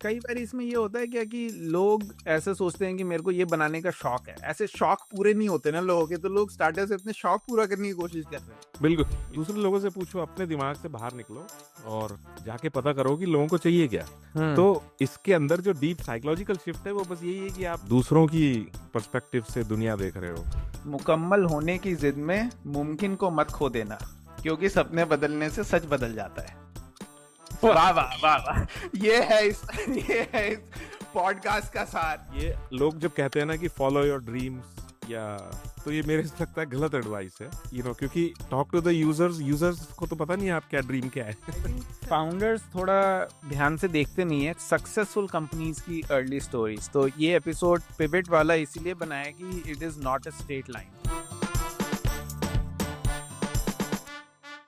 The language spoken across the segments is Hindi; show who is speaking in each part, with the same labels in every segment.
Speaker 1: कई बार इसमें ये होता है क्या कि लोग ऐसे सोचते हैं कि मेरे को ये बनाने का शौक है। ऐसे शौक पूरे नहीं होते ना लोगों के, तो लोग स्टार्टर से अपने शौक पूरा करने की कोशिश कर रहे हैं।
Speaker 2: बिल्कुल। दूसरे लोगों से पूछो, अपने दिमाग से बाहर निकलो और जाके पता करो कि लोगों को चाहिए क्या। तो इसके अंदर जो डीप साइकोलॉजिकल शिफ्ट है वो बस यही है कि आप दूसरों की पर्सपेक्टिव से दुनिया देख रहे हो।
Speaker 1: मुकम्मल होने की जिद में मुमकिन को मत खो देना, क्योंकि सपने बदलने से सच बदल जाता है। वाह वाह वाह वाह, ये है इस पॉडकास्ट का सार।
Speaker 2: ये लोग जब कहते हैं ना कि फॉलो योर ड्रीम्स, या तो ये मेरे से लगता है गलत एडवाइस है, क्योंकि टॉक टू द यूजर्स को तो पता नहीं है आप क्या ड्रीम क्या है।
Speaker 1: फाउंडर्स थोड़ा ध्यान से देखते नहीं है सक्सेसफुल कंपनीज की अर्ली स्टोरीज। तो ये एपिसोड पिवट वाला इसीलिए बनाया कि it is not a straight line.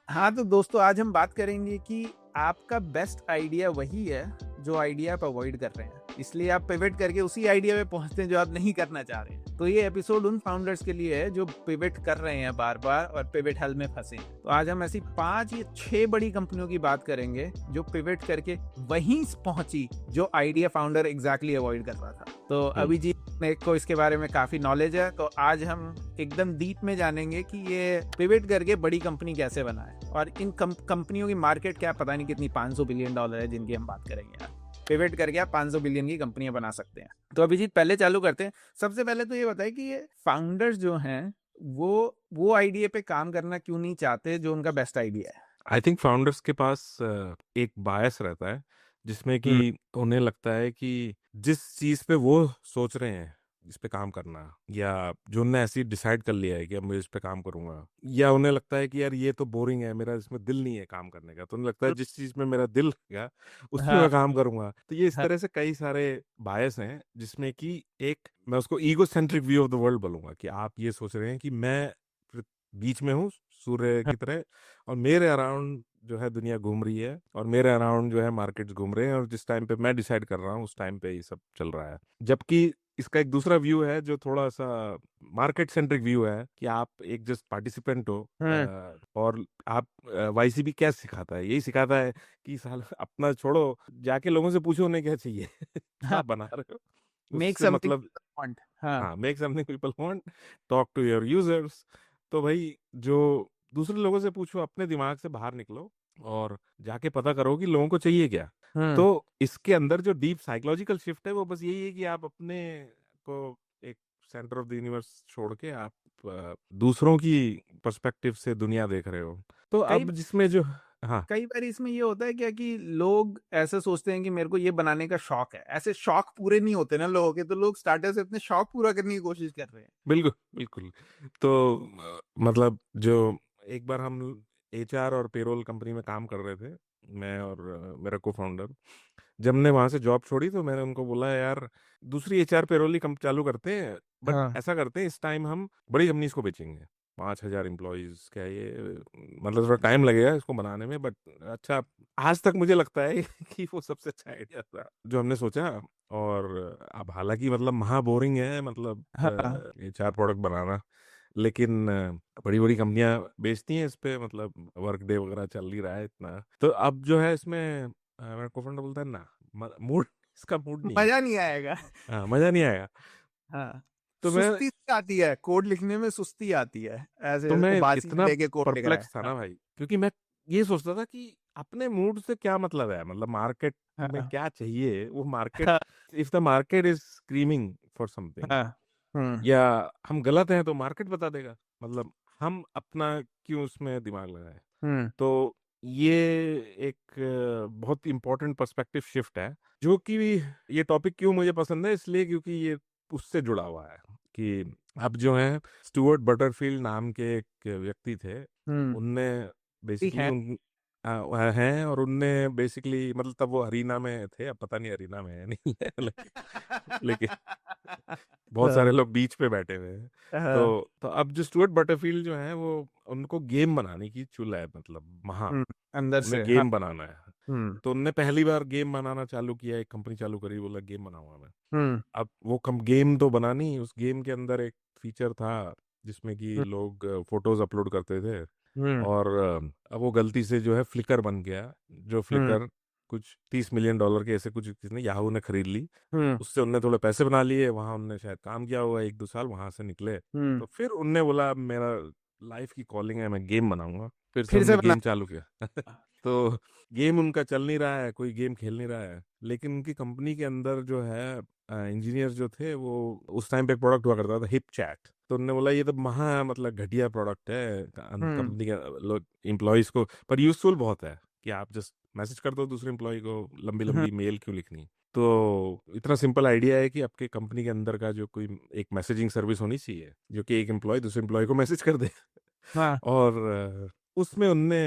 Speaker 1: हाँ तो दोस्तों, आज हम बात करेंगे कि आपका बेस्ट आइडिया वही है जो आइडिया आप अवॉइड कर रहे हैं, इसलिए आप पिवट करके उसी आइडिया पे पहुंचते हैं जो आप नहीं करना चाह रहे हैं। तो ये एपिसोड उन फाउंडर्स के लिए है जो पिवट कर रहे हैं बार बार और पिवट हेल में फंसे हैं। तो आज हम ऐसी 5 या 6 बड़ी कंपनियों की बात करेंगे जो पिवट करके वहीं पहुंची जो आइडिया फाउंडर एग्जैक्टली अवॉइड कर रहा था। तो अभिजीत को इसके बारे में काफी नॉलेज है, तो आज हम एकदम डीप में जानेंगे कि ये पिवट करके बड़ी कंपनी कैसे बना है और इन कंपनियों की मार्केट क्या पता नहीं कितनी, $500 बिलियन है जिनकी हम बात करेंगे। यार पिवट करके आप 500 बिलियन की कंपनियां बना सकते हैं। तो अभिजीत पहले चालू करते हैं। सबसे पहले तो ये बताइए कि ये फाउंडर्स जो हैं वो आइडिया पे काम करना क्यों नहीं चाहते जो उनका बेस्ट आइडिया है।
Speaker 2: आई थिंक फाउंडर्स के पास एक बायस रहता है जिसमें कि उन्हें लगता है कि जिस चीज पे वो सोच रहे हैं इस पे काम करना, या जो उन्होंने ऐसी डिसाइड कर लिया है कि अब मैं इस पे काम करूंगा, या उन्हें लगता है कि यार ये तो बोरिंग है, मेरा इसमें दिल नहीं है काम करने का, तो उन्हें लगता है जिस चीज में मेरा दिल है उसमें मैं काम करूंगा। तो ये इस तरह से कई सारे बायस हैं जिसमें कि एक, मैं उसको ego centric view of the world बोलूंगा, कि आप ये सोच रहे हैं कि मैं बीच में हूँ सूर्य की तरह, और मेरे अराउंड जो है दुनिया घूम रही है, और मेरे अराउंड जो है मार्केट्स घूम रहे हैं, और जिस टाइम पे मैं डिसाइड कर रहा हूँ उस टाइम पे ये सब चल रहा है। जबकि इसका एक दूसरा व्यू है जो थोड़ा सा मार्केट सेंट्रिक व्यू है, कि आप एक जस्ट पार्टिसिपेंट हो, और आप वाईसीबी क्या सिखाता है, यही सिखाता है कि साल अपना छोड़ो, जाके लोगों से पूछो उन्हें क्या चाहिए। जो आप बना रहे हो
Speaker 1: मेक
Speaker 2: उससे
Speaker 1: समथिंग
Speaker 2: मतलब,
Speaker 1: वांट।
Speaker 2: हाँ, make something people want, talk to your users. तो भाई, जो दूसरे लोगों से पूछो, अपने दिमाग से बाहर निकलो और जाके पता करो कि लोगों को चाहिए क्या। तो इसके अंदर जो डीप साइकोलॉजिकल शिफ्ट है वो बस यही है कि आप अपने को एक सेंटर ऑफ द यूनिवर्स छोड़ के आप दूसरों की पर्सपेक्टिव से दुनिया देख रहे हो। तो अब जिसमें जो, हाँ,
Speaker 1: कई बार इसमें ये होता है क्या कि लोग ऐसे सोचते हैं कि मेरे को ये बनाने का शौक है। ऐसे शौक पूरे नहीं होते ना लोगों के, तो लोग स्टार्टर से अपने शौक पूरा करने की कोशिश कर रहे हैं।
Speaker 2: बिल्कुल बिल्कुल। तो मतलब जो एक बार हम एचआर और पेरोल कंपनी में काम कर रहे थे, मैं और मेरा को फाउंडर, जब हमने वहां से जॉब छोड़ी तो मैंने उनको बोला, यार दूसरी एचआर पेरोल ही कम चालू करते हैं, बट ऐसा करते हैं इस टाइम हम बड़ी कंपनीज को बेचेंगे, 5,000 एम्प्लॉयज क्या ये, मतलब थोड़ा टाइम लगेगा इसको बनाने में, बट अच्छा, आज तक मुझे लगता है कि वो सबसे अच्छा आइडिया था जो हमने सोचा। और अब हालांकि मतलब महा बोरिंग है, मतलब एचआर प्रोडक्ट बनाना, लेकिन बड़ी बड़ी कंपनियां बेचती हैं इस पे, मतलब वर्क डे वगैरह चल ही रहा है इतना। तो अब जो है इसमें मेरा को-फाउंडर बोलता है ना, मूड, इसका मूड नहीं है।
Speaker 1: मजा नहीं आएगा।
Speaker 2: हाँ, मजा नहीं आएगा।
Speaker 1: हाँ,
Speaker 2: तो मैं
Speaker 1: सुस्ती सी आती है, कोड लिखने में सुस्ती आती है,
Speaker 2: तो
Speaker 1: ऐसे
Speaker 2: मैं
Speaker 1: उबासी
Speaker 2: इतना
Speaker 1: लेके कोड लिख रहा है।
Speaker 2: परप्लेक्स था ना भाई, क्योंकि मैं ये सोचता था कि अपने मूड से क्या मतलब है, मतलब मार्केट में
Speaker 1: हाँ
Speaker 2: क्या चाहिए, वो मार्केट,
Speaker 1: हाँ
Speaker 2: if the market is screaming for something,
Speaker 1: हाँ। हम्म
Speaker 2: या हम गलत हैं तो मार्केट बता देगा, मतलब हम अपना क्यों उसमें दिमाग लगाए।
Speaker 1: हम्म
Speaker 2: तो ये एक बहुत इंपॉर्टेंट पर्सपेक्टिव शिफ्ट है, जो कि ये टॉपिक क्यों मुझे पसंद है, इसलिए क्योंकि ये उससे जुड़ा हुआ है कि अब जो है स्टुअर्ट बटरफील्ड नाम के एक व्यक्ति थे,
Speaker 1: हम्म
Speaker 2: उनने बेसिकली
Speaker 1: है।
Speaker 2: उन हैं, और उनने बेसिकली, मतलब तब वो हरीना में थे, अब पता नहीं हरीना में है नहीं है, लेकिन बहुत सारे लोग बीच पे बैठे हुए हैं। तो अब जो स्टुअर्ट बटरफील्ड जो है वो, उनको गेम बनाने की चुल है, मतलब
Speaker 1: अंदर
Speaker 2: उन्हें
Speaker 1: से। हाँ।
Speaker 2: गेम बनाना है। तो उनने पहली बार गेम बनाना चालू किया, एक कंपनी चालू करी, बोला गेम बनाऊंगा मैं।
Speaker 1: हम्म
Speaker 2: अब वो कम गेम तो बना नहीं, उस गेम के अंदर एक फीचर था जिसमें कि लोग फोटोज अपलोड करते थे,
Speaker 1: हम्म
Speaker 2: और अब वो गलती से जो है फ्लिकर बन गया, जो
Speaker 1: हम्म
Speaker 2: फ्लिकर कुछ $30 मिलियन के ऐसे कुछ किसने याहू ने खरीद ली,
Speaker 1: हम्म
Speaker 2: उससे उनने थोड़े पैसे बना लिए, वहां उनने शायद काम किया हुआ 1-2 साल, वहां से निकले
Speaker 1: हम्म
Speaker 2: तो फिर उनने बोला मेरा लाइफ की कॉलिंग है, मैं गेम बनाऊंगा, फिर से
Speaker 1: फिर से
Speaker 2: उनने
Speaker 1: बना।
Speaker 2: गेम चालू किया। तो गेम उनका चल नहीं रहा है, कोई गेम खेल नहीं रहा है, लेकिन उनकी कंपनी के अंदर जो है इंजीनियर जो थे वो, उस टाइम पे एक प्रोडक्ट हुआ करता था हिप चैट, तो उन्होंने बोला ये तो महा मतलब घटिया प्रोडक्ट है
Speaker 1: हम्म
Speaker 2: कंपनी के लोग एम्प्लॉयज को, पर यूजफुल बहुत है कि आप जस्ट मैसेज कर दो दूसरे एम्प्लॉय को, लंबी
Speaker 1: हम्म
Speaker 2: लंबी मेल क्यों लिखनी। तो इतना सिंपल आइडिया है कि आपके कंपनी के अंदर का जो कोई एक मैसेजिंग सर्विस होनी चाहिए जो कि एक एम्प्लॉय दूसरे एम्प्लॉय को मैसेज कर दे।
Speaker 1: हाँ
Speaker 2: और उसमें उनने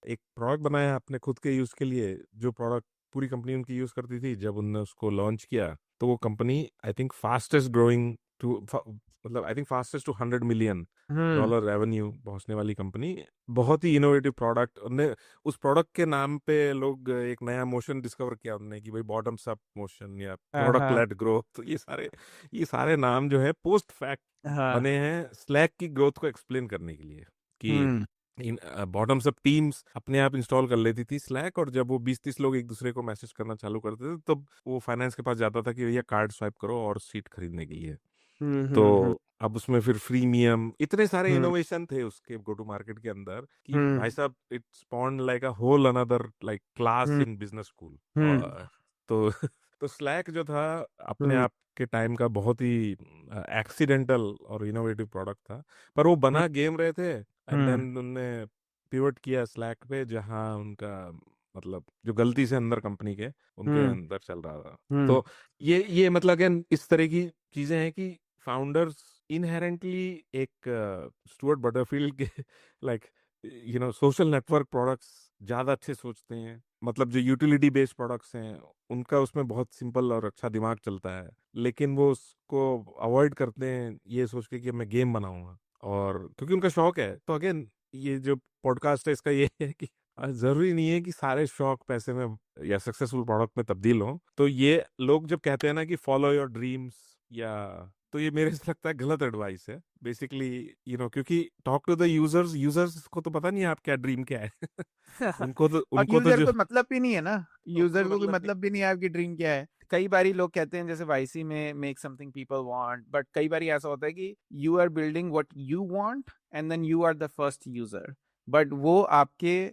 Speaker 2: एक प्रोडक्ट बनाया अपने खुद के यूज के लिए, जो प्रोडक्ट पूरी कंपनी उनकी यूज करती थी। जब उनने उसको लॉन्च किया तो वो company I think fastest growing to, मतलब I think fastest to
Speaker 1: hmm
Speaker 2: $100 million revenue पहुंचने वाली कंपनी। बहुत ही इनोवेटिव प्रोडक्ट उनने, उस प्रोडक्ट के नाम पे लोग एक नया मोशन डिस्कवर किया उनने कि भाई बॉटम्स अप मोशन या
Speaker 1: हाँ
Speaker 2: प्रोडक्ट
Speaker 1: हाँ
Speaker 2: लेड ग्रोथ। तो ये सारे नाम जो है पोस्ट फैक्ट
Speaker 1: हाँ
Speaker 2: बने हैं स्लैक की ग्रोथ को एक्सप्लेन करने के लिए कि
Speaker 1: हम्म
Speaker 2: इन बॉटम्स अप टीम्स अपने आप इंस्टॉल कर लेती थी स्लैक, और जब वो 20-30 लोग एक दूसरे को मैसेज करना चालू करते थे तब वो फाइनेंस के पास जाता था कि भैया कार्ड स्वाइप करो और सीट खरीदने के लिए।
Speaker 1: हम्म
Speaker 2: तो
Speaker 1: हम्म
Speaker 2: अब उसमें फिर फ्रीमियम, इतने सारे
Speaker 1: हम्म
Speaker 2: इनोवेशन थे उसके गो टू मार्केट के अंदर कि
Speaker 1: हम्म
Speaker 2: भाई साहब it spawned like a whole another like class
Speaker 1: hmm
Speaker 2: in business school.
Speaker 1: Hmm
Speaker 2: तो तो स्लैक जो था अपने
Speaker 1: हम्म
Speaker 2: आप के टाइम का बहुत ही एक्सीडेंटल और इनोवेटिव प्रोडक्ट था, पर वो बना गेम रहे थे, एंड
Speaker 1: हम्म
Speaker 2: देन उनने पिवट किया स्लैक पे, जहां उनका मतलब जो गलती से अंदर कंपनी के उनके
Speaker 1: हम्म
Speaker 2: अंदर चल रहा था।
Speaker 1: हम्म
Speaker 2: तो ये मतलब अगेन इस तरह की चीजें हैं कि फाउंडर्स इनहेरेंटली एक स्टुअर्ट बटरफील्ड के लाइक सोशल नेटवर्क प्रोडक्ट्स ज्यादा अच्छे सोचते हैं, मतलब जो यूटिलिटी बेस्ड प्रोडक्ट्स हैं उनका उसमें बहुत सिंपल और अच्छा दिमाग चलता है, लेकिन वो उसको अवॉइड करते हैं ये सोच के कि मैं गेम बनाऊंगा, और क्योंकि उनका शौक है। तो अगेन ये जो पॉडकास्ट है इसका ये है कि जरूरी नहीं है कि सारे शौक पैसे में या सक्सेसफुल प्रोडक्ट में तब्दील हो। तो ये लोग जब कहते हैं ना कि फॉलो योर ड्रीम्स, या तो ये मेरे से लगता है गलत एडवाइस है बेसिकली, क्योंकि talk to the users, users को तो पता नहीं है आप क्या ड्रीम क्या है।
Speaker 1: और
Speaker 2: उनको तो
Speaker 1: यूजर
Speaker 2: जो
Speaker 1: को मतलब भी नहीं है ना,
Speaker 2: उनको
Speaker 1: यूजर
Speaker 2: तो
Speaker 1: को कोई
Speaker 2: मतलब नहीं।
Speaker 1: मतलब भी नहीं है आपकी ड्रीम क्या है। कई बारी लोग कहते हैं जैसे वाईसी में make something people want, but कई बारी ऐसा होता है कि you are building what you want and then you are the first user, but वो आपके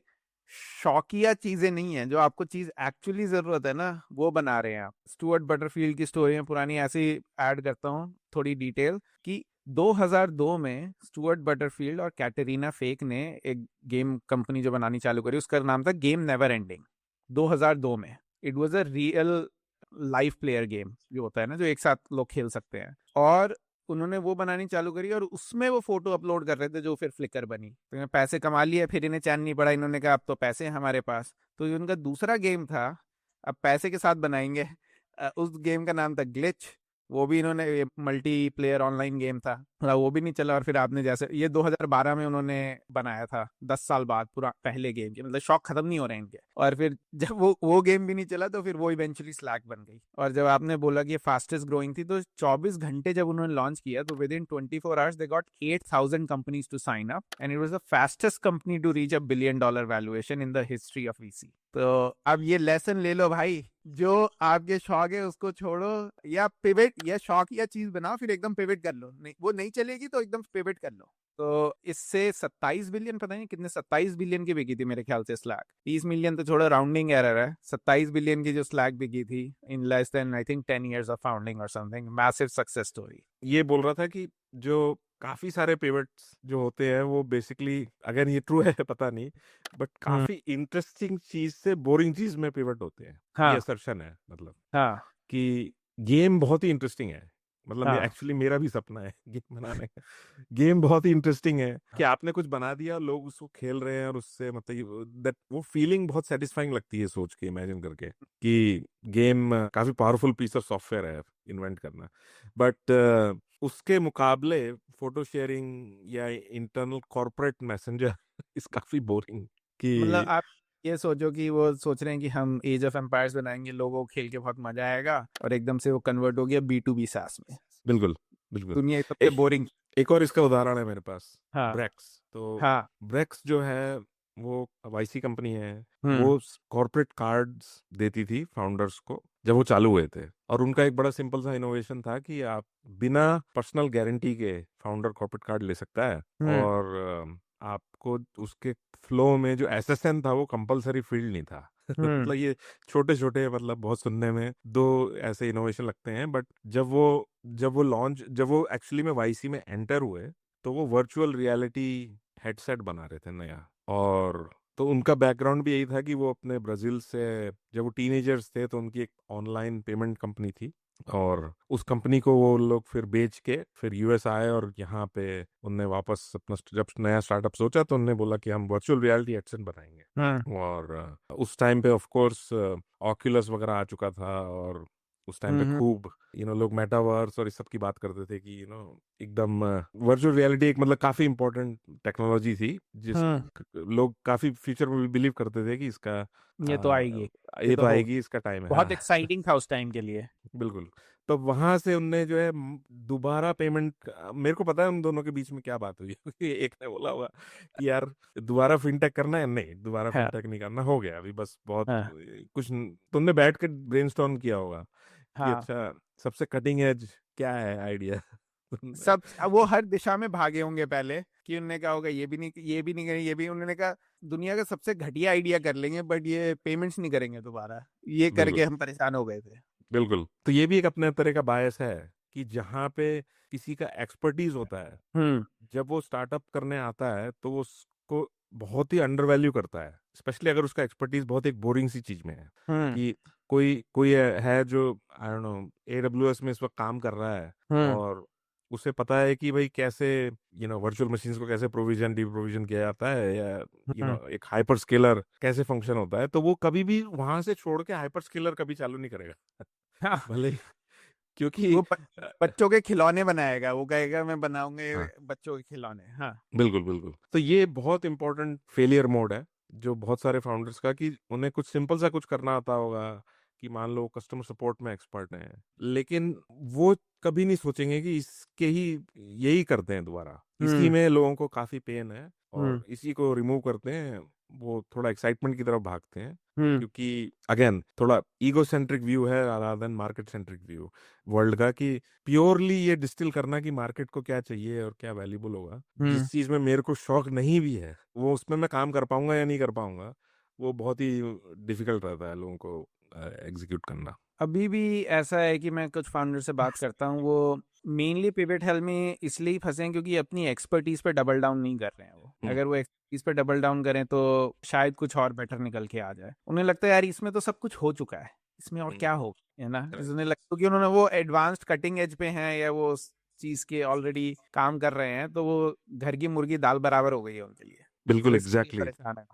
Speaker 1: शौकिया चीजें नहीं है, जो आपको चीज एक्चुअली जरूरत है ना वो बना रहे हैं आप। स्टुअर्ट बटरफील्ड की स्टोरी में पुरानी ऐसी ऐड करता हूँ थोड़ी डिटेल कि 2002 में स्टुअर्ट बटरफील्ड और कैटरीना फेक ने एक गेम कंपनी जो बनानी चालू करी, उसका नाम था गेम नेवर एंडिंग। 2002 में it was a real life player game जो होता है ना, जो एक साथ लोग खेल सकते हैं। और उन्होंने वो बनानी चालू करी और उसमें वो फोटो अपलोड कर रहे थे जो फिर फ्लिकर बनी। तो इन्हें पैसे कमा लिए, फिर इन्हें चैन नहीं पड़ा, इन्होंने कहा अब तो पैसे हैं हमारे पास। तो ये उनका दूसरा गेम था, अब पैसे के साथ बनाएंगे। उस गेम का नाम था ग्लिच। वो भी इन्होंने मल्टी प्लेयर ऑनलाइन गेम था, वो भी नहीं चला। और फिर आपने जैसे ये 2012 में उन्होंने बनाया था, 10 साल बाद पूरा पहले गेम के, मतलब शौक खत्म नहीं हो रहे हैं इनके। और फिर जब वो गेम भी नहीं चला तो फिर वो इवेंचुअली स्लैक बन गई। और जब आपने बोला कि ये फास्टेस्ट ग्रोइंग थी, तो 24 घंटे जब उन्होंने लॉन्च किया तो within 24 hours they got 8,000 companies to sign up and it was the fastest company to reach $1 billion valuation in the history of VC. तो अब ये लेसन ले लो भाई, जो आपके शौक है उसको छोड़ो, या पिवट या शौक या चीज बनाओ, फिर एकदम पिवट कर लो। नहीं वो नहीं चलेगी तो एकदम पिवट कर लो। तो इससे 27 बिलियन, पता नहीं कितने, 27 बिलियन की बिकी थी मेरे ख्याल से स्लैक। 30 मिलियन तो छोड़ो, राउंडिंग एरर है। 27 बिलियन की जो स्लैक बिकी थी in less than I think 10 years of founding और समथिंग, मैसिव सक्सेस स्टोरी।
Speaker 2: ये बोल रहा था कि जो काफी सारे पिवट्स जो होते हैं वो बेसिकली, अगर ये ट्रू है पता नहीं, बट
Speaker 1: हम्म
Speaker 2: काफी इंटरेस्टिंग चीज से बोरिंग चीज में पिवट होते हैं। ये
Speaker 1: हाँ
Speaker 2: असर्शन है मतलब
Speaker 1: हाँ
Speaker 2: कि गेम बहुत ही इंटरेस्टिंग है, मतलब
Speaker 1: हाँ
Speaker 2: एक्चुअली मेरा भी सपना है गेम बनाने का। गेम बहुत ही इंटरेस्टिंग है कि आपने कुछ बना दिया, लोग उसको खेल रहे हैं, और उससे मतलब दैट वो फीलिंग बहुत सेटिस्फाइंग लगती है सोच के, इमेजिन करके कि गेम काफी पावरफुल पीस ऑफ सॉफ्टवेयर है इन्वेंट करना। बट उसके मुकाबले फोटो शेयरिंग या इंटरनल कॉर्पोरेट मैसेंजर इज काफी बोरिंग
Speaker 1: मतलब
Speaker 2: कि।
Speaker 1: आप ये सोचो कि वो सोच रहे हैं कि हम एज ऑफ एम्पायर्स बनाएंगे, लोगों को खेल के बहुत मजा आएगा, और एकदम से वो कन्वर्ट हो गया B2B SaaS में।
Speaker 2: बिल्कुल बिल्कुल।
Speaker 1: दुनिया की
Speaker 2: ए,
Speaker 1: सबसे बोरिंग।
Speaker 2: एक और इसका उदाहरण है मेरे पास,
Speaker 1: हाँ
Speaker 2: ब्रेक्स। तो
Speaker 1: हाँ
Speaker 2: ब्रेक्स जो है वो वाईसी कंपनी है,
Speaker 1: हम्म
Speaker 2: वो कॉर्पोरेट कार्ड्स देती थी फाउंडर्स को जब वो चालू हुए थे। और उनका एक बड़ा सिंपल सा इनोवेशन था कि आप बिना पर्सनल गारंटी के फाउंडर कॉर्पोरेट कार्ड ले सकता है,
Speaker 1: हम्म
Speaker 2: और आपको उसके फ्लो में जो एसएसएन था वो कंपलसरी फील्ड नहीं था।
Speaker 1: हम्म
Speaker 2: मतलब ये छोटे छोटे, मतलब बहुत सुनने में दो ऐसे इनोवेशन लगते हैं, बट जब वो एक्चुअली में वाईसी में एंटर हुए तो वो वर्चुअल रियलिटी हेडसेट बना रहे थे नया। और तो उनका बैकग्राउंड भी यही था कि वो अपने ब्राजील से, जब वो टीनेजर्स थे तो उनकी एक ऑनलाइन पेमेंट कंपनी थी, और उस कंपनी को वो लोग फिर बेच के फिर यूएस आए, और यहाँ पे उनने वापस अपना जब नया स्टार्टअप सोचा तो उनने बोला कि हम वर्चुअल रियलिटी हेडसेट बनाएंगे।
Speaker 1: हम्म
Speaker 2: और उस टाइम पे ऑफ कोर्स ऑक्यूलस वगैरह आ चुका था, और उस टाइम पे
Speaker 1: हम्म
Speaker 2: खूब लोग मेटावर्स और इस सब की बात करते थे कि एकदम वर्चुअल रियलिटी एक मतलब काफी इंपॉर्टेंट टेक्नोलॉजी थी, जिस
Speaker 1: हम्म
Speaker 2: लोग काफी फ्यूचर में भी बिलीव करते थे कि इसका
Speaker 1: ये तो आएगी, ये
Speaker 2: ये
Speaker 1: तो
Speaker 2: तो
Speaker 1: होगी।
Speaker 2: आएगी, इसका टाइम है।
Speaker 1: बहुत
Speaker 2: हाँ।
Speaker 1: एक्साइटिंग था उस टाइम के लिए।
Speaker 2: बिल्कुल। तो वहां से उनने जो है दोबारा पेमेंट, मेरे को पता है उन दोनों के बीच में क्या बात हुई क्योंकि एक ने बोला होगा कि यार दोबारा फिनटेक करना है, नहीं दोबारा
Speaker 1: हाँ
Speaker 2: फिनटेक नहीं करना, हो गया अभी बस बहुत
Speaker 1: हाँ
Speaker 2: कुछ। तुमने बैठ कर ब्रेनस्टॉर्म किया होगा कि
Speaker 1: हाँ।
Speaker 2: अच्छा सबसे कटिंग एज क्या है आइडिया।
Speaker 1: सब वो हर दिशा में भागे होंगे पहले, कि उन्होंने कहा होगा ये भी नहीं, ये भी नहीं करेंगे, ये भी। उन्होंने कहा दुनिया का सबसे घटिया आइडिया कर लेंगे, बट ये पेमेंट्स नहीं करेंगे दोबारा। ये करके
Speaker 2: बिल्कुल
Speaker 1: हम परेशान हो गए थे।
Speaker 2: बिल्कुल। तो ये भी एक अपने तरह का बायस है कि जहाँ पे किसी का एक्सपर्टीज होता है,
Speaker 1: हम्म
Speaker 2: जब वो स्टार्टअप करने आता है तो वो उसको बहुत ही अंडर वैल्यू करता है, स्पेशली अगर उसका एक्सपर्टीज बहुत एक बोरिंग सी चीज में है।
Speaker 1: हम्म
Speaker 2: कि कोई कोई है जो आई डोंट नो एडब्ल्यूएस में इस वक्त काम कर रहा है,
Speaker 1: हम्म
Speaker 2: और उसे पता है कि भाई कैसे वर्चुअल मशीन्स को कैसे प्रोविजन डिप्रोविजन किया जाता है, या
Speaker 1: हम्म
Speaker 2: एक हाइपर स्केलर कैसे फंक्शन होता है, तो वो कभी भी वहां से छोड़ के हाइपर स्केलर कभी चालू नहीं करेगा।
Speaker 1: हाँ,
Speaker 2: भले क्योंकि
Speaker 1: वो बच्चों के खिलौने बनाएगा, वो कहेगा मैं बनाऊंगा ये
Speaker 2: हाँ
Speaker 1: बच्चों के खिलौने। हाँ
Speaker 2: बिल्कुल बिल्कुल। तो ये बहुत इंपॉर्टेंट फेलियर मोड है जो बहुत सारे फाउंडर्स का, कि उन्हें कुछ सिंपल सा कुछ करना आता होगा, कि मान लो कस्टमर सपोर्ट में एक्सपर्ट हैं, लेकिन वो कभी नहीं सोचेंगे कि इसके ही यही करते हैं दोबारा, इसी
Speaker 1: हम्म
Speaker 2: में लोगों को काफी पेन है,
Speaker 1: हम्म
Speaker 2: और इसी को रिमूव करते हैं, वो थोड़ा एक्साइटमेंट की तरफ भागते हैं।
Speaker 1: हम्म
Speaker 2: क्योंकि अगेन थोड़ा ईगो सेंट्रिक व्यू है rather than market centric view world का, कि प्योरली ये डिस्टिल करना कि मार्केट को क्या चाहिए और क्या वैल्यूबल होगा,
Speaker 1: हम्म।
Speaker 2: जिस चीज में मेरे को शौक नहीं भी है वो उसमें मैं काम कर पाऊंगा या नहीं कर पाऊंगा, वो बहुत ही डिफिकल्ट रहता है लोगों को एग्जीक्यूट करना।
Speaker 1: अभी भी ऐसा है कि मैं कुछ फाउंडर से बात करता हूँ, वो मेनली पिवट हेल में इसलिए ही फंसे हैं क्योंकि अपनी एक्सपर्टीज पे डबल डाउन नहीं कर रहे हैं। वो
Speaker 2: हम्म
Speaker 1: अगर वो एक्सपर्टीज पे डबल डाउन करें तो शायद कुछ और बेटर निकल के आ जाए। उन्हें लगता है यार इसमें तो सब कुछ हो चुका है, इसमें और क्या हो, है ना।
Speaker 2: राइट।
Speaker 1: उन्हें लगता है कि उन्होंने वो एडवांस्ड कटिंग एज पे हैं, या वो उस चीज के ऑलरेडी काम कर रहे हैं, तो वो घर की मुर्गी दाल बराबर हो गई है उनके लिए।
Speaker 2: बिल्कुल
Speaker 1: वो इसके लिए
Speaker 2: एग्जैक्टली।
Speaker 1: परेशान है।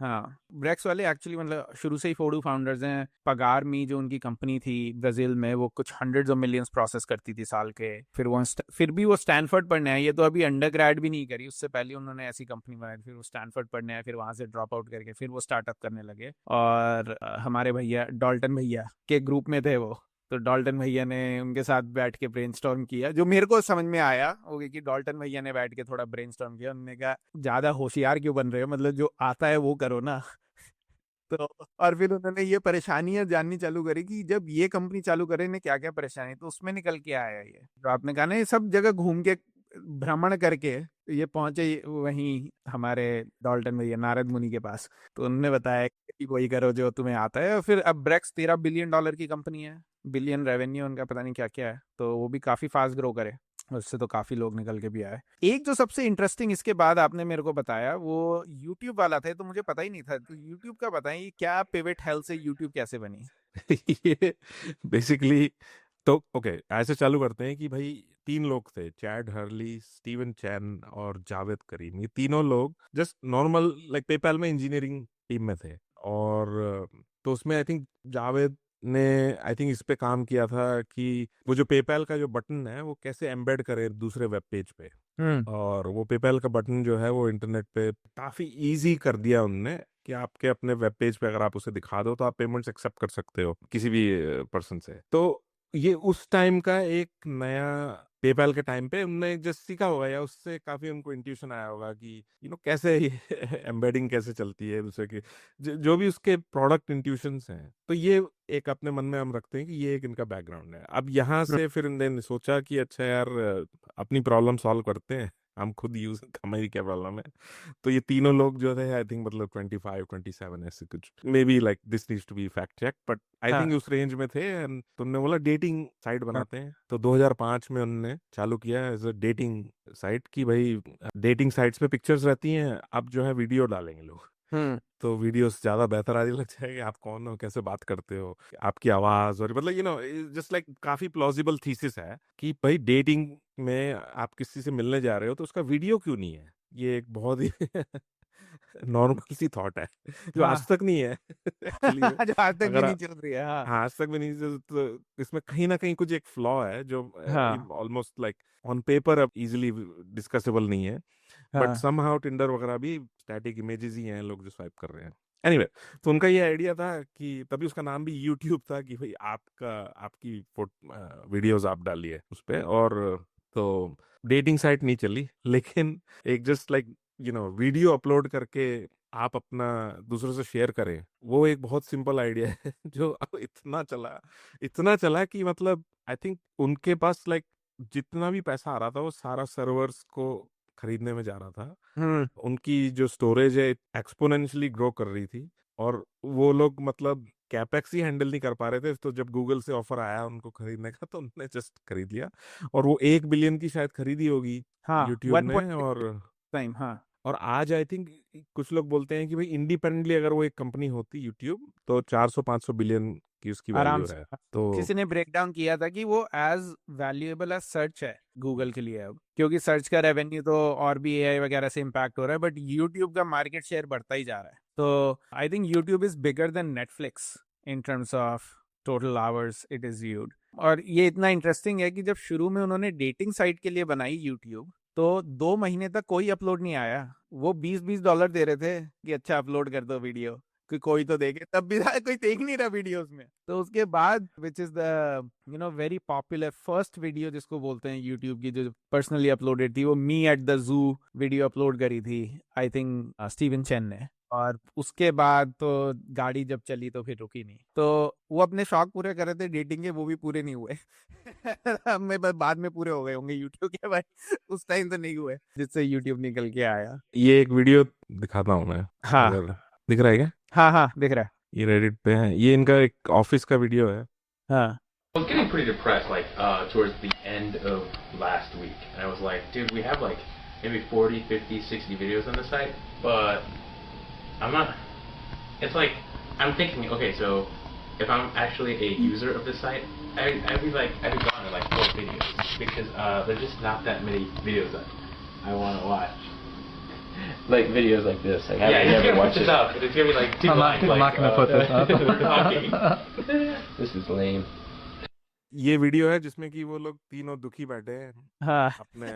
Speaker 1: हाँ, ब्रेक्स वाले एक्चुअली मतलब शुरू से ही फोडू फाउंडर्स हैं। पगार मी जो उनकी कंपनी थी ब्राजील में, वो कुछ हंड्रेड्स ऑफ मिलियंस प्रोसेस करती थी साल के। फिर भी वो स्टैनफोर्ड पढ़ने आए, ये तो अभी अंडर ग्रेड भी नहीं करी, उससे पहले उन्होंने ऐसी कंपनी बनाई थी। फिर वो स्टैनफोर्ड पढ़ने आए, फिर वहां से ड्रॉप आउट करके फिर वो स्टार्टअप करने लगे। और हमारे भैया डॉल्टन भैया के ग्रुप में थे वो। तो डॉल्टन भैया ने उनके साथ बैठ के ब्रेनस्टॉर्म किया। जो मेरे को समझ में आया वो कि डॉल्टन भैया ने बैठ के थोड़ा ब्रेनस्टॉर्म किया। उन्होंने कहा ज्यादा होशियार क्यों बन रहे हो, मतलब जो आता है वो करो ना। तो और फिर उन्होंने ये परेशानियां जाननी चालू करी कि जब ये कंपनी चालू करे ने क्या क्या परेशानी, तो उसमें निकल के आया ये जो आपने कहा ना, ये सब जगह घूम के भ्रमण करके ये पहुंचे वहीं हमारे डॉल्टन भैया नारद मुनि के पास। तो उन्होंने बताया कि वही करो जो तुम्हें आता है। और फिर अब ब्रेक्स $13 बिलियन की कंपनी है, बिलियन रेवेन्यू उनका, पता नहीं क्या क्या है। तो वो भी काफी फास्ट ग्रो करे, उससे तो काफी लोग निकल के भी आए। एक जो सबसे इंटरेस्टिंग इसके बाद आपने मेरे को बताया वो यूट्यूब वाला था, तो मुझे पता ही नहीं था। तो यूट्यूब का बताएं, क्या पिवट हेल्थ से यूट्यूब कैसे बनी।
Speaker 2: ये बेसिकली, तो ओके ऐसे चालू करते हैं कि भाई तीन लोग थे, चैड हर्ली, स्टीवन चैन और जावेद करीम। ये तीनों लोग जस्ट नॉर्मल लाइक पेपैल में इंजीनियरिंग टीम में थे, और तो उसमें आई थिंक जावेद ने आई थिंक इस पे काम किया था कि वो जो पेपैल का जो बटन है वो कैसे एम्बेड करे दूसरे वेब पेज पे।
Speaker 1: हम्म
Speaker 2: और वो पेपैल का बटन जो है वो इंटरनेट पे काफी इजी कर दिया उनने, कि आपके अपने वेब पेज पे अगर आप उसे दिखा दो तो आप पेमेंट्स एक्सेप्ट कर सकते हो किसी भी पर्सन से। तो ये उस टाइम का एक नया पेपैल के टाइम पे उनने जस्ट सीखा होगा या उससे काफी उनको इंट्यूशन आया होगा कि कैसे ये एम्बेडिंग कैसे चलती है दूसरे की, जो भी उसके प्रोडक्ट इंट्यूशंस हैं। तो ये एक अपने मन में हम रखते हैं कि ये एक इनका बैकग्राउंड है। अब यहाँ से फिर इन्होंने सोचा कि अच्छा यार, अपनी प्रॉब्लम सॉल्व करते हैं, हम खुद यूज, हमारी क्या प्रॉब्लम है। तो ये तीनों लोग जो थे, आई थिंक मतलब 25-27 ऐसे कुछ, maybe like this needs to be fact check, but I
Speaker 1: हाँ
Speaker 2: थिंक उस रेंज में थे। एंड तुमने बोला डेटिंग साइट
Speaker 1: हाँ
Speaker 2: बनाते हैं, तो 2005 में उन्होंने चालू किया एज अ डेटिंग साइट की भाई, डेटिंग साइट्स पे पिक्चर्स रहती हैं, अब जो है वीडियो डालेंगे लोग।
Speaker 1: हम्म
Speaker 2: तो वीडियोस ज्यादा बेहतर आने लग जाएगी, आप कौन हो, कैसे बात करते हो, आपकी आवाज, और मतलब जस्ट लाइक काफी प्लॉजिबल थीसिस है कि भाई डेटिंग में आप किसी से मिलने जा रहे हो तो उसका वीडियो क्यों नहीं है। ये एक बहुत ही नॉर्मल सी थॉट है जो
Speaker 1: हाँ
Speaker 2: आज तक नहीं है एक्चुअली में।
Speaker 1: जो आज तक भी
Speaker 2: अगर
Speaker 1: नहीं चल रही है। हाँ
Speaker 2: हाँ, आज तक भी नहीं, तो इसमें कहीं ना कहीं कुछ एक फ्लॉ है जो
Speaker 1: हाँ
Speaker 2: ऑलमोस्ट लाइक ऑन पेपर अब इजीली डिस्कसेबल नहीं है, बट
Speaker 1: हाँ
Speaker 2: समहाउ टिंडर वगैरह भी स्टैटिक इमेजेस ही हैं, लोग जो स्वाइप कर रहे हैं। एनीवे, तो उनका ये आइडिया था कि तभी उसका नाम भी यूट्यूब था कि भाई आपकी वीडियोस आप डालिए उस पे। और तो डेटिंग साइट नहीं चली, लेकिन एक जस्ट लाइक वीडियो अपलोड करके आप अपना दूसरों से शेयर करें, वो एक बहुत सिंपल आइडिया है जो अब इतना चला कि मतलब आई थिंक उनके पास लाइक जितना भी पैसा आ रहा था वो सारा सर्वर्स को खरीदने में जा रहा था।
Speaker 1: हम्म
Speaker 2: उनकी जो स्टोरेज है एक्सपोनेंशियली ग्रो कर रही थी, और वो लोग मतलब कैपेक्स ही हैंडल नहीं कर पा रहे थे। तो जब गूगल से ऑफर आया उनको खरीदने का, तो उन्होंने जस्ट खरीद लिया, और वो 1 बिलियन की शायद खरीदी होगी
Speaker 1: हाँ
Speaker 2: यूट्यूब
Speaker 1: वन
Speaker 2: ने।
Speaker 1: Point time. हाँ
Speaker 2: और आज आई थिंक कुछ लोग बोलते हैं कि भाई इंडिपेंडेंटली अगर वो एक कंपनी होती यूट्यूब, तो 400-500 बिलियन की उसकी
Speaker 1: आराम
Speaker 2: वैल्यू
Speaker 1: से।
Speaker 2: है।
Speaker 1: हाँ।
Speaker 2: तो
Speaker 1: किसी ने ब्रेक डाउन किया था कि वो एज वैल्यूएबल एज सर्च है गूगल के लिए अब, क्योंकि सर्च का रेवेन्यू तो और भी एआई वगैरह से इम्पैक्ट हो रहा है, बट यूट्यूब का मार्केट शेयर बढ़ता ही जा रहा है। तो I think YouTube is bigger than Netflix in terms of total hours it is viewed. और ये इतना इंटरेस्टिंग है कि जब शुरू में उन्होंने डेटिंग साइट के लिए बनाई यूट्यूब, तो 2 महीने तक कोई अपलोड नहीं आया। वो $20-20 दे रहे थे कि अच्छा अपलोड कर दो वीडियो, कि कोई तो देखे, तब भी कोई देख नहीं रहा वीडियोस में। तो उसके बाद which is the very popular first video जिसको बोलते हैं यूट्यूब की, जो पर्सनली अपलोडेड थी, वो me at the zoo video upload करी थी, आई थिंक स्टीवन चेन ने। और उसके बाद तो गाड़ी जब चली तो फिर रुकी नहीं। तो वो अपने शौक पूरे कर रहे थे डेटिंग के, वो भी पूरे नहीं हुए। हमें बाद में पूरे हो गए होंगे यूट्यूब के भाई, उस टाइम तो नहीं हुए जिससे यूट्यूब निकल के आया।
Speaker 2: ये एक वीडियो दिखाता हूँ मैं,
Speaker 1: हाँ
Speaker 2: अगर दिख रहा है क्या।
Speaker 1: हाँ हाँ दिख रहा है।
Speaker 2: ये रेडिट पे है, ये इनका एक ऑफिस का वीडियो है।
Speaker 1: हाँ
Speaker 3: I was getting pretty depressed, like, towards the end of last week. And I was like, dude, we have, like, maybe 40, 50, 60 videos on the site, but I'm not, it's like, I'm thinking, okay, so if I'm actually a user of the site, I'd be gone in, like, 4 videos, because, there's just not that many videos that I want to watch.
Speaker 4: Like videos like this. Like,
Speaker 3: Yeah,
Speaker 4: I
Speaker 3: it's
Speaker 4: never
Speaker 3: gonna put
Speaker 4: watch
Speaker 3: this
Speaker 4: it.
Speaker 3: up, and it's gonna be, like, people
Speaker 4: I'm not gonna put this up.
Speaker 3: we're talking.
Speaker 4: This is lame.
Speaker 2: ये वीडियो है जिसमें कि वो लोग तीनों दुखी बैठे हैं
Speaker 1: हाँ
Speaker 2: अपने।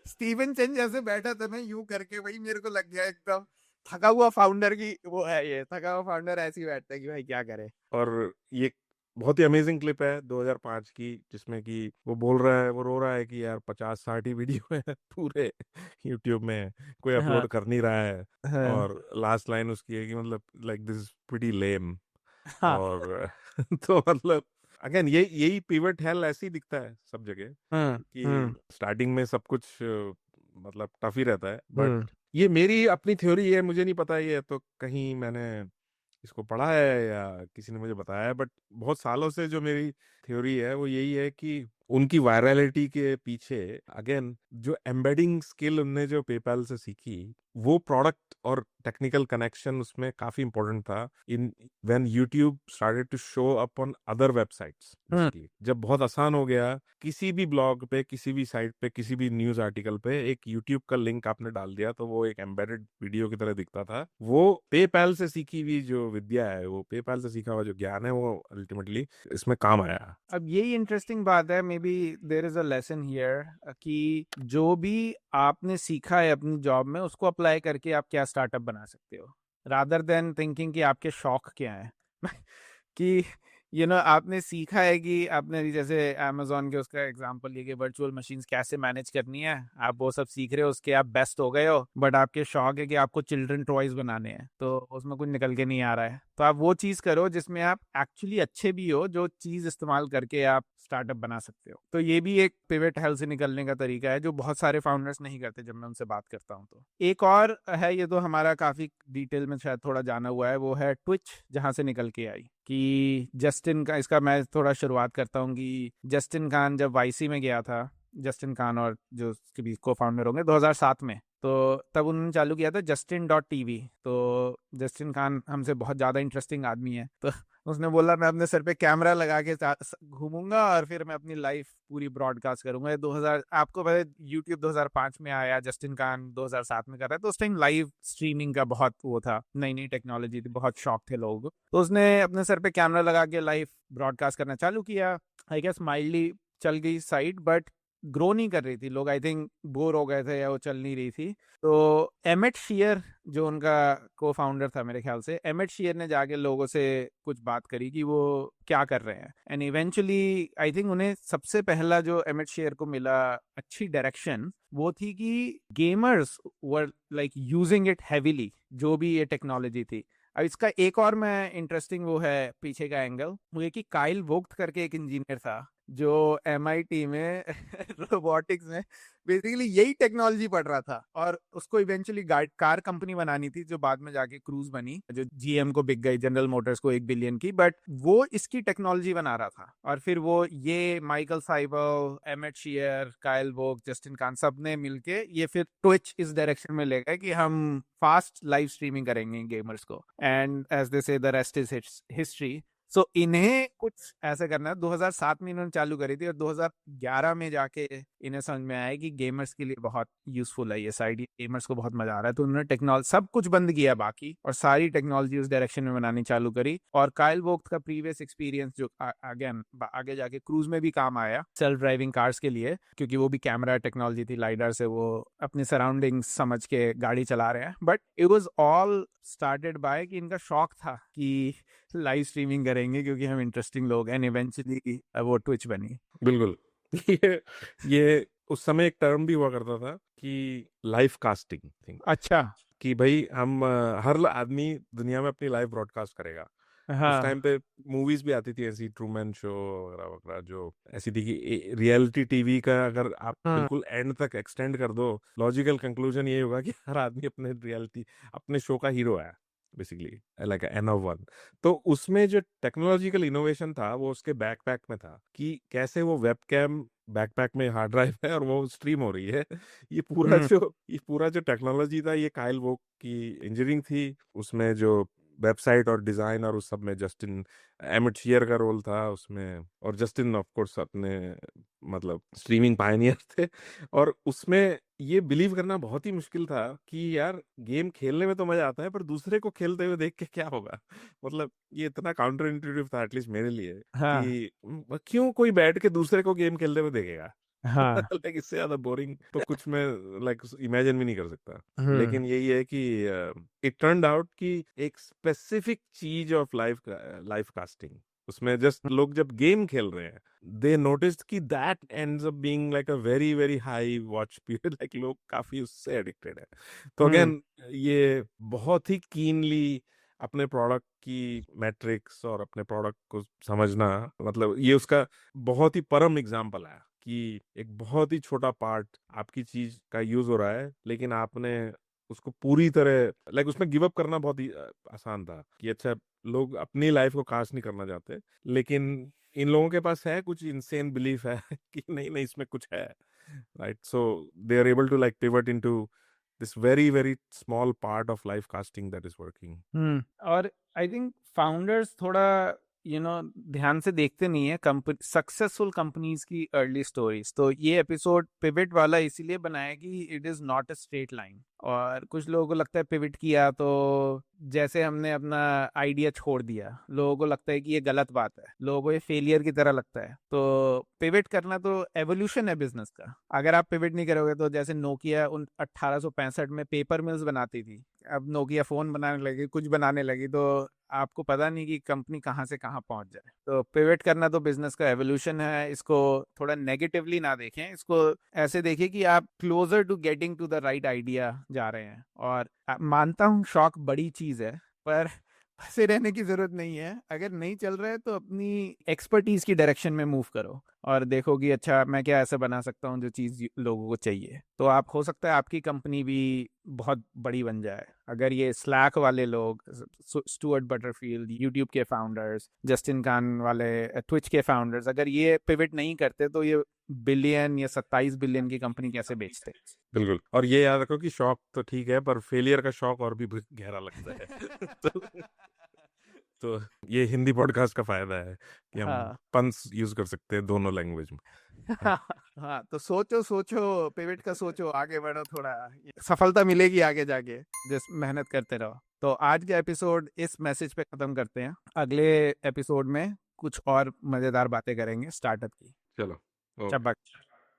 Speaker 1: स्टीवन चेन जैसे बैठा था ना यूं करके, वही मेरे को लग गया एकदम थका हुआ फाउंडर की वो है, ये थका हुआ फाउंडर ऐसे ही बैठता है कि भाई क्या करे।
Speaker 2: और ये बहुत ही अमेजिंग क्लिप है 2005 की, जिसमें कि वो बोल रहा है, वो रो रहा है कि यार 50-60 ही वीडियो है पूरे यूट्यूब में, कोई
Speaker 1: हाँ
Speaker 2: अपलोड कर नहीं रहा है।
Speaker 1: हाँ
Speaker 2: और लास्ट लाइन उसकी है कि मतलब लाइक दिस इज प्रीटी लेम।
Speaker 1: हाँ
Speaker 2: और तो मतलब अगेन यही पिवट हेल ऐसे ही दिखता है सब जगह,
Speaker 1: हम्म
Speaker 2: कि स्टार्टिंग में सब कुछ मतलब टफ ही रहता है।
Speaker 1: हम्म
Speaker 2: बट ये मेरी अपनी थ्योरी है, मुझे नहीं पता ये तो कहीं मैंने इसको पढ़ा है या किसी ने मुझे बताया है, बट बहुत सालों से जो मेरी थ्योरी है वो यही है कि उनकी वायरलिटी के पीछे अगेन जो एम्बेडिंग स्किल उनने जो पेपैल से सीखी, वो प्रोडक्ट और टेक्निकल कनेक्शन उसमें काफी इंपॉर्टेंट था in when YouTube started to show up on other websites. Basically जब बहुत आसान हो गया, किसी भी ब्लॉग पे, किसी भी साइट पे, किसी भी न्यूज आर्टिकल पे एक यूट्यूब का लिंक आपने डाल दिया तो वो एक एम्बेडेड वीडियो की तरह दिखता था। वो पेपैल से सीखी हुई जो विद्या है, वो पेपैल से सीखा हुआ जो ज्ञान है, वो अल्टीमेटली इसमें काम आया।
Speaker 1: अब यही इंटरेस्टिंग बात है, maybe there is a lesson here, कि जो भी आपने सीखा है अपनी जॉब में उसको अप्लाई करके आप क्या स्टार्टअप बना सकते हो, रादर देन थिंकिंग कि आपके शौक क्या है। कि आपने सीखा है कि आपने जैसे अमेजोन के उसका एग्जांपल लिए कि वर्चुअल मशीन्स कैसे मैनेज करनी है, आप वो सब सीख रहे हो, उसके आप बेस्ट हो गए हो, बट आपके शौक है कि आपको चिल्ड्रन टॉयज बनाने हैं, तो उसमें कुछ निकल के नहीं आ रहा है, तो आप वो चीज करो जिसमें आप एक्चुअली अच्छे भी हो, जो चीज इस्तेमाल करके आप स्टार्टअप बना सकते हो। तो ये भी एक पिवट हेल से निकलने का तरीका है जो बहुत सारे फाउंडर्स नहीं करते जब मैं उनसे बात करता हूँ। तो एक और है, ये तो हमारा काफी डिटेल में शायद थोड़ा जाना हुआ है, वो है ट्विच, जहां से निकल के आई कि जस्टिन का, इसका मैं थोड़ा शुरुआत करता हूँ कि जस्टिन खान जब वाईसी में गया था, जस्टिन खान और जो उसके भी को फाउंडर होंगे 2007 में, तो तब उन्होंने चालू किया था justin.tv। तो जस्टिन खान हमसे बहुत ज़्यादा इंटरेस्टिंग आदमी है, तो उसने बोला मैं अपने सर पे कैमरा लगा के घूमूंगा और फिर मैं अपनी लाइफ पूरी ब्रॉडकास्ट करूंगा। ये 2000, आपको पता है यूट्यूब 2005 में आया, जस्टिन खान 2007 में कर रहा है, तो उस टाइम लाइव स्ट्रीमिंग का बहुत वो था, नई नई टेक्नोलॉजी थी, बहुत शौक थे लोगों को, तो उसने अपने सर पे कैमरा लगा के लाइव ब्रॉडकास्ट करना चालू किया। आई गेस माइल्डली चल गई साइट, बट ग्रो नहीं कर रही थी, लोग आई थिंक बोर हो गए थे या वो चल नहीं रही थी। तो एमेट शियर जो उनका को फाउंडर था मेरे ख्याल से, एमेट शियर ने जाके लोगों से कुछ बात करी कि वो क्या कर रहे हैं, एंड इवेंचुअली आई थिंक उन्हें सबसे पहला जो एमेट शेयर को मिला अच्छी डायरेक्शन, वो थी कि gamers were like using it heavily, जो भी ये टेक्नोलॉजी थी। अब इसका एक और मैं इंटरेस्टिंग वो है पीछे का एंगल, वो ये कि काइल वोग्ट करके एक इंजीनियर था जो एमआईटी में रोबोटिक्स में बेसिकली यही टेक्नोलॉजी पढ़ रहा था, और उसको इवेंचुअली कार कंपनी बनानी थी जो बाद में जाके क्रूज बनी, जो जीएम को बिक गई, जनरल मोटर्स को 1 बिलियन की, बट वो इसकी टेक्नोलॉजी बना रहा था। और फिर वो ये Michael Seibel, Emmett Shear, Kyle Vogt, Justin Kan सब ने मिलके ये फिर ट्विच इस डायरेक्शन में ले गए कि हम फास्ट लाइव स्ट्रीमिंग करेंगे गेमर्स को, एंड एज दे से द रेस्ट इज हिस्ट्री। सो इन्हें कुछ ऐसा करना है, 2007 में इन्होंने चालू करी थी और 2011 में जाके इन्हें समझ में आया कि गेमर्स के लिए बहुत यूजफुल है ये साइड, गेमर्स को बहुत मजा आ रहा है, तो उन्होंने टेक्नोलॉजी सब कुछ बंद किया बाकी, और सारी टेक्नोलॉजी उस डायरेक्शन में बनानी चालू करी। और काइल वोग्ट का प्रीवियस एक्सपीरियंस जो आगे जाके क्रूज में भी काम आया, सेल्फ ड्राइविंग कार्स के लिए, क्योंकि वो भी कैमरा टेक्नोलॉजी थी, लाइडर से वो अपने सराउंडिंग्स समझ के गाड़ी चला रहे हैं। But it was all started by कि इनका शौक था कि लाइव स्ट्रीमिंग करेंगे क्योंकि हम इंटरेस्टिंग लोग, एंड इवेंचुअली वो ट्विच बनी।
Speaker 2: बिल्कुल। ये उस समय एक टर्म भी हुआ करता था कि लाइव कास्टिंग थिंग,
Speaker 1: अच्छा।
Speaker 2: कि भाई हम हर आदमी दुनिया में अपनी लाइव ब्रॉडकास्ट करेगा। उस
Speaker 1: हाँ
Speaker 2: टाइम पे मूवीज भी आती थी ऐसी, ट्रूमैन शो वगैरह वगैरह, जो ऐसी थी कि रियलिटी टीवी का अगर आप बिल्कुल एंड तक एक्सटेंड कर दो, लॉजिकल कंक्लूजन ये होगा कि हर आदमी अपने रियलिटी, अपने शो का हीरो है basically, like an of one. तो उसमें जो टेक्नोलॉजिकल इनोवेशन था वो उसके बैकपैक में था, कि कैसे वो वेबकैम बैकपैक में हार्ड ड्राइव है और वो स्ट्रीम हो रही है। ये पूरा जो टेक्नोलॉजी था, ये काइल वोग की इंजीनियरिंग थी। उसमें जो वेबसाइट और डिजाइन और उस सब में जस्टिन, एमिट शियर का रोल था उसमें, और जस्टिन ऑफ कोर्स अपने मतलब स्ट्रीमिंग पायनियर थे। और उसमें ये बिलीव करना बहुत ही मुश्किल था कि यार गेम खेलने में तो मजा आता है, पर दूसरे को खेलते हुए देख के क्या होगा। मतलब ये इतना काउंटर इंट्यूटिव था एटलीस्ट मेरे लिए,
Speaker 1: हाँ
Speaker 2: कि क्यों कोई बैठ के दूसरे को गेम खेलते हुए देखेगा।
Speaker 1: हाँ।
Speaker 2: लाइक इससे ज्यादा बोरिंग तो कुछ मैं लाइक इमेजिन भी नहीं कर सकता। लेकिन
Speaker 1: हम्म
Speaker 2: यही है कि इट टर्न्ड आउट कि एक स्पेसिफिक चीज ऑफ लाइव कास्टिंग, उसमें जस्ट लोग जब गेम खेल रहे हैं, दे नोटिस्ड कि that ends up being like a very very high watch period, like लोग काफी उससे एडिक्टेड है। तो अगेन ये बहुत ही कीनली अपने प्रोडक्ट की मैट्रिक्स और अपने प्रोडक्ट को समझना, मतलब ये उसका बहुत ही परम एग्जाम्पल है कि एक बहुत ही छोटा पार्ट आपकी चीज का यूज हो रहा है, लेकिन आपने उसको पूरी तरह लाइक उसमें गिव अप करना बहुत ही आसान था, कि अच्छा लोग अपनी लाइफ को कास्ट नहीं करना चाहते, लेकिन इन लोगों के पास है कुछ इनसेन बिलीफ है कि नहीं नहीं इसमें कुछ है, right? So they are able to like pivot into this very very small part of live casting that is working.
Speaker 1: और आई थिंक फाउंडर्स थोड़ा ध्यान से देखते नहीं है सक्सेसफुल कंपनीज की अर्ली स्टोरीज। तो ये एपिसोड पिवट वाला इसीलिए बनाया कि it is not a straight line, और कुछ लोगों को लगता है पिविट किया तो जैसे हमने अपना आइडिया छोड़ दिया, लोगों को लगता है कि ये गलत बात है, लोगों को ये फेलियर की तरह लगता है। तो पिविट करना तो एवोल्यूशन है बिजनेस का। अगर आप पिविट नहीं करोगे तो जैसे नोकिया उन 1865 में पेपर मिल्स बनाती थी, अब नोकिया फोन बनाने लगी, कुछ बनाने लगी, तो आपको पता नहीं कि कंपनी कहाँ से कहाँ पहुंच जाए। तो पिवट करना तो बिजनेस का एवोल्यूशन है। इसको थोड़ा नेगेटिवली ना देखें, इसको ऐसे देखिए कि आप closer to getting to the right idea जा रहे हैं। और मानता हूँ शौक बड़ी चीज है, पर फंसे रहने की जरूरत नहीं है। अगर नहीं चल रहा है तो अपनी एक्सपर्टीज की डायरेक्शन में मूव करो और देखो कि अच्छा मैं क्या ऐसा बना सकता हूँ जो चीज लोगों को चाहिए। तो आप हो सकता है आपकी कंपनी भी बहुत बड़ी बन जाए। अगर ये स्लैक वाले लोग, स्टुअर्ट बटरफील्ड, यूट्यूब के फाउंडर्स, जस्टिन कान वाले ट्विच के फाउंडर्स, अगर ये पिवट नहीं करते तो ये बिलियन या 27 बिलियन की कंपनी कैसे बेचते।
Speaker 2: बिल्कुल। और ये याद रखो कि शौक तो ठीक है, पर फेलियर का शौक और भी गहरा लगता है। तो ये हिंदी पॉडकास्ट का फायदा है कि हम
Speaker 1: हाँ
Speaker 2: पंस यूज कर सकते हैं दोनों लैंग्वेज में।
Speaker 1: हाँ, तो सोचो सोचो, पिवट का सोचो, आगे बढ़ो थोड़ा, सफलता मिलेगी आगे जाके, जिस मेहनत करते रहो। तो आज का एपिसोड इस मैसेज पे खत्म करते हैं। अगले एपिसोड में कुछ और मजेदार बातें करेंगे स्टार्टअप की।
Speaker 2: चलो, ओके।
Speaker 1: चबक।